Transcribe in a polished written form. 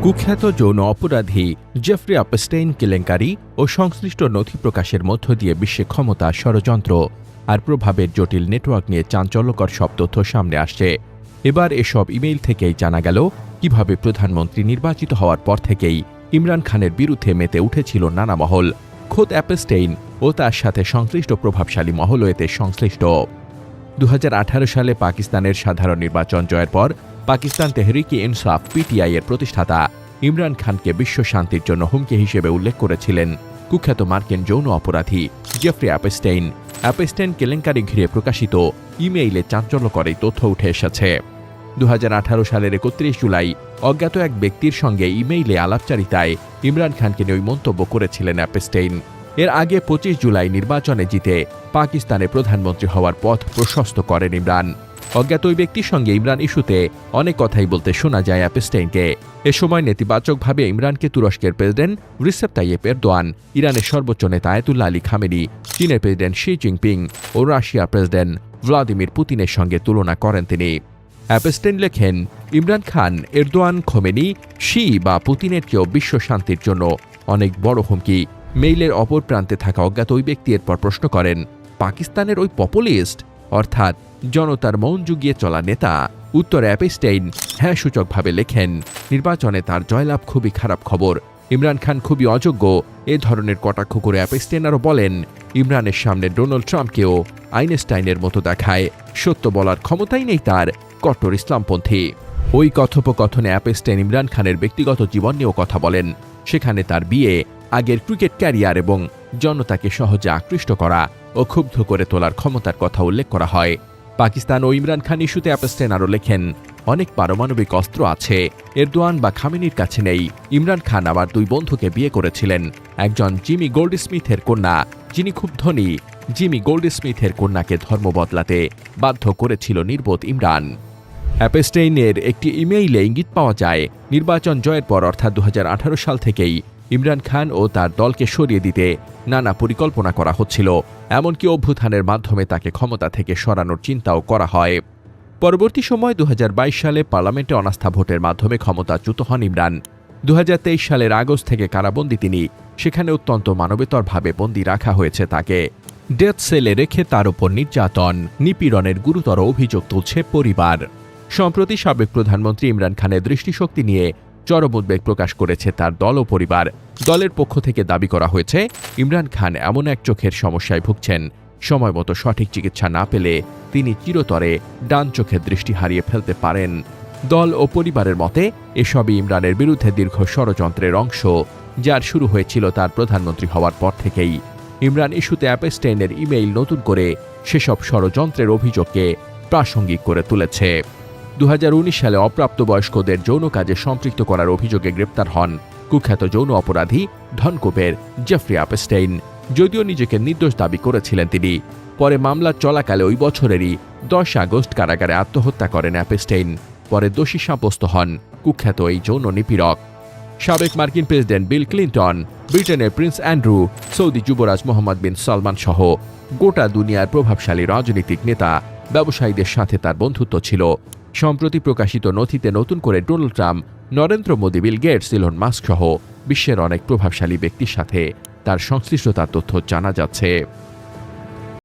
কুখ্যাত যৌন অপরাধী জেফ্রি আপস্টেইন কেলেঙ্কারি ও সংশ্লিষ্ট নথি প্রকাশের মধ্য দিয়ে বিশ্বে ক্ষমতা, ষড়যন্ত্র আর প্রভাবের জটিল নেটওয়ার্ক নিয়ে চাঞ্চল্যকর সব তথ্য সামনে আসছে। এবার এসব ইমেইল থেকেই জানা গেল কিভাবে প্রধানমন্ত্রী নির্বাচিত হওয়ার পর থেকেই ইমরান খানের বিরুদ্ধে মেতে উঠেছিল নানা মহল। খোদ আপস্টেইন ও তার সাথে সংশ্লিষ্ট প্রভাবশালী মহলও এতে সংশ্লিষ্ট। 2018 সালে পাকিস্তানের সাধারণ নির্বাচন জয়ের পর পাকিস্তান তেহরিকে ইনসাফ পিটিআই এর প্রতিষ্ঠাতা ইমরান খানকে বিশ্ব শান্তির জন্য হুমকি হিসেবে উল্লেখ করেছিলেন কুখ্যাত মার্কিন যৌন অপরাধী জেফ্রি আপস্টেইন। আপস্টেইন কেলেঙ্কারি ঘিরে প্রকাশিত ইমেইলে চাঞ্চল্যকর এই তথ্য উঠে এসেছে। 2018 সালের 31 জুলাই অজ্ঞাত এক ব্যক্তির সঙ্গে ইমেইলে আলাপচারিতায় ইমরান খানকে নিয়ে মন্তব্য করেছিলেন আপস্টেইন। এর আগে 25 জুলাই নির্বাচনে জিতে পাকিস্তানে প্রধানমন্ত্রী হওয়ার পথ প্রশস্ত করেন ইমরান। অজ্ঞাত ওই ব্যক্তির সঙ্গে ইমরান ইস্যুতে অনেক কথাই বলতে শোনা যায় আপস্টেইনকে। এ সময় নেতিবাচকভাবে ইমরানকে তুরস্কের প্রেসিডেন্ট রিসেপ তাইয়েপ এরদোয়ান, ইরানের সর্বোচ্চ নেতা আয়াতুল্লাহ আলী খামেনি, চীনের প্রেসিডেন্ট শি জিনপিং ও রাশিয়ার প্রেসিডেন্ট ভ্লাদিমির পুতিনের সঙ্গে তুলনা করেন তিনি। আপস্টেইন লেখেন, Imran Khan, Erdogan, Khomeini, she বা পুতিনের চেয়েও বিশ্ব শান্তির জন্য অনেক বড় হুমকি। মেইলের অপর প্রান্তে থাকা অজ্ঞাত ওই ব্যক্তি এরপর প্রশ্ন করেন, পাকিস্তানের ওই পপুলিস্ট অর্থাৎ জনতার মন জুগিয়ে চলা নেতা? উত্তরে আপস্টেইন হ্যাঁ সূচকভাবে লেখেন, নির্বাচনে তার জয়লাভ খুবই খারাপ খবর। ইমরান খান খুবই অযোগ্য। এ ধরনের কটাক্ষ করে আপস্টেইন আরও বলেন, ইমরানের সামনে ডোনাল্ড ট্রাম্পকেও আইনস্টাইনের মতো দেখায়। সত্য বলার ক্ষমতাই নেই তার, কট্টর ইসলামপন্থী। ওই কথোপকথনে আপস্টেইন ইমরান খানের ব্যক্তিগত জীবন নিয়েও কথা বলেন। সেখানে তার বিয়ে, আগের ক্রিকেট ক্যারিয়ার এবং জনতাকে সহজে আকৃষ্ট করা ও ক্ষুব্ধ করে তোলার ক্ষমতার কথা উল্লেখ করা হয়। পাকিস্তান ও ইমরান খান ইস্যুতে আপস্টেইন আরও লেখেন, অনেক পারমাণবিক অস্ত্র আছে, এরদোয়ান বা খামেনির কাছে নেই। ইমরান খান আবার দুই বন্ধুকে বিয়ে করেছিলেন, একজন জিমি গোল্ডস্মিথের কন্যা, যিনি খুব ধনী। জিমি গোল্ডস্মিথের কন্যাকে ধর্ম বদলাতে বাধ্য করেছিল নির্বোধ ইমরান। আপস্টেইনের একটি ইমেইলে ইঙ্গিত পাওয়া যায়, নির্বাচন জয়ের পর অর্থাৎ 2018 সাল থেকেই ইমরান খান ও তার দলকে সরিয়ে দিতে নানা পরিকল্পনা করা হচ্ছিল। এমনকি অভ্যুত্থানের মাধ্যমে তাকে ক্ষমতা থেকে সরানোর চিন্তাও করা হয়। পরবর্তী সময় 2022 সালে পার্লামেন্টে অনাস্থা ভোটের মাধ্যমে ক্ষমতাচ্যুত হন ইমরান। 2023 সালের আগস্ট থেকে কারাবন্দী তিনি। সেখানে অত্যন্ত মানবেতরভাবে বন্দী রাখা হয়েছে তাকে। ডেথ সেলে রেখে তার উপর নির্যাতন, নিপীড়নের গুরুতর অভিযোগ তুলছে পরিবার। সম্প্রতি সাবেক প্রধানমন্ত্রী ইমরান খানের দৃষ্টিশক্তি নিয়ে চরম উদ্বেগ প্রকাশ করেছে তার দল ও পরিবার। দলের পক্ষ থেকে দাবি করা হয়েছে, ইমরান খান এমন এক চোখের সমস্যায় ভুগছেন, সময়মতো সঠিক চিকিৎসা না পেলে তিনি চিরতরে ডান চোখের দৃষ্টি হারিয়ে ফেলতে পারেন। দল ও পরিবারের মতে এসবই ইমরানের বিরুদ্ধে দীর্ঘ ষড়যন্ত্রের অংশ, যার শুরু হয়েছিল তার প্রধানমন্ত্রী হওয়ার পর থেকেই। ইমরান ইস্যুতে আপস্টেইনের ইমেইল নতুন করে সেসব ষড়যন্ত্রের অভিযোগকে প্রাসঙ্গিক করে তুলেছে। 2019 সালে অপ্রাপ্তবয়স্কদের যৌন কাজে সম্পৃক্ত করার অভিযোগে গ্রেপ্তার হন কুখ্যাত যৌন অপরাধী ধনকুবের জেফ্রি আপস্টেইন। যদিও নিজেকে নির্দোষ দাবি করেছিলেন তিনি, পরে মামলা চলাকালে ওই বছরেরই 10 আগস্ট কারাগারে আত্মহত্যা করেন আপস্টেইন। পরে দোষী সাব্যস্ত হন কুখ্যাত এই যৌন নিপীড়ক। সাবেক মার্কিন প্রেসিডেন্ট বিল ক্লিন্টন, ব্রিটেনের প্রিন্স অ্যান্ড্রু, সৌদি যুবরাজ মোহাম্মদ বিন সালমান সহ গোটা দুনিয়ার প্রভাবশালী রাজনৈতিক নেতা, ব্যবসায়ীদের সাথে তার বন্ধুত্ব ছিল। সম্প্রতি প্রকাশিত নথিতে নতুন করে Donald Trump, Narendra Modi, Bill Gates, Elon Musk সহ বিশ্বের অনেক প্রভাবশালী ব্যক্তির সাথে তার সংশ্লিষ্টতার তথ্য জানা যাচ্ছে।